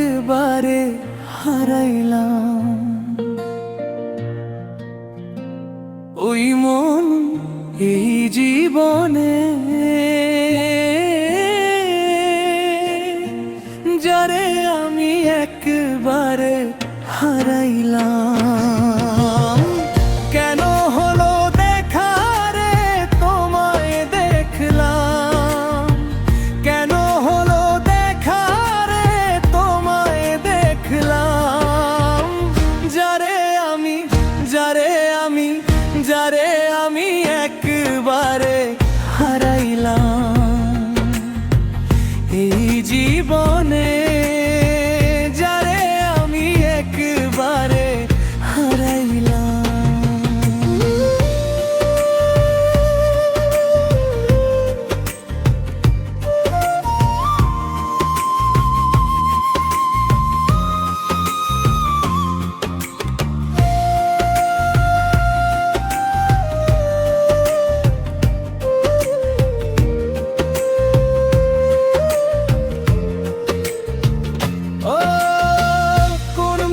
একবারে হারাইলাম। ওই মন এই জীবনে যারে আমি একবারে হারাইলাম। কেন হলো দেখা রে তোমায় দেখলাম, কেন হলো দেখা রে তোমায় দেখলাম। যারে আমি যারে আমি যারে আমি একবারে হারাইলাম এই জীবনে, যারে আমি একবারে হারাইলাম।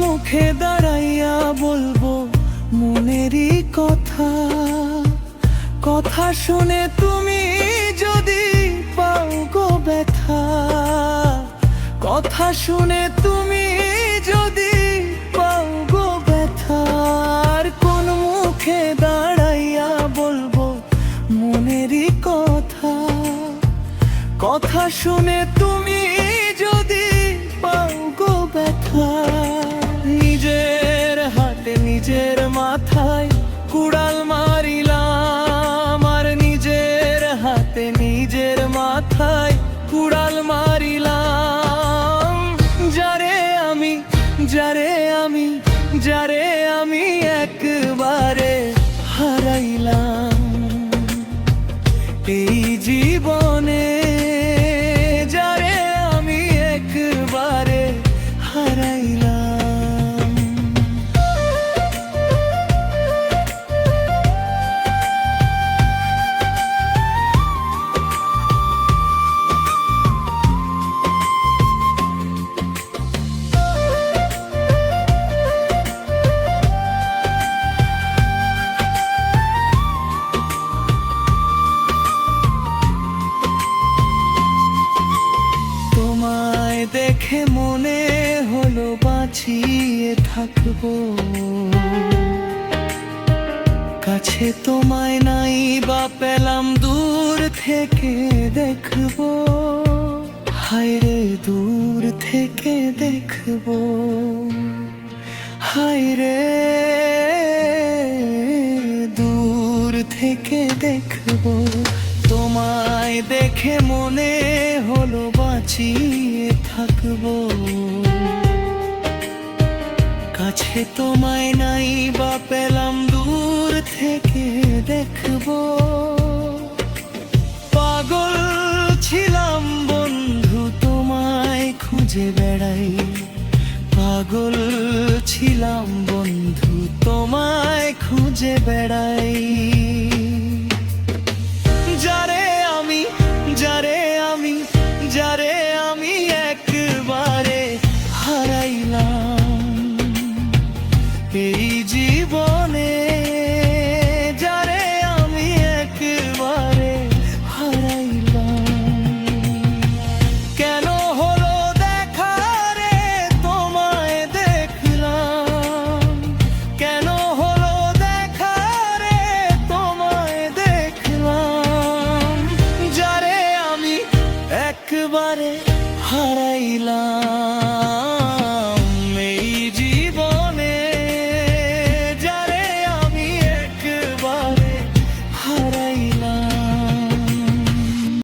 মুখে দাঁড়াইয়া বলবো মনেরই কথা, কথা শুনে তুমি যদি পাও গো ব্যথা, কথা শুনে তুমি যদি পাও গো ব্যথা। আর কোন মুখে দাঁড়াইয়া বলবো মনেরই কথা, কথা শুনে তুমি যদি পাও গো ব্যথা। নিজের হাতে নিজের মাথায় কুড়াল মারিলাম, আর নিজের হাতে নিজের মাথায় কুড়াল মারিলাম। যারে আমি যারে আমি যারে আমি একবারে হারাইলাম এই জীবনে, যারে আমি একবারে হারাইলাম। দেখে মনে হলো বাঁচিয়ে থাকবো, কাছে তোমায় নাই বা পেলাম দূর থেকে দেখবো। হায়রে দূর থেকে দেখবো, হায়রে দূর থেকে দেখবো। তোমায় দেখে মনে হলো বাঁচিয়ে থাকবো, কাছে তোমায় নাই বা পেলাম দূর থেকে দেখবো। পাগল ছিলাম বন্ধু তোমায় খুঁজে বেড়াই, পাগল ছিলাম বন্ধু তোমায় খুঁজে বেড়াই।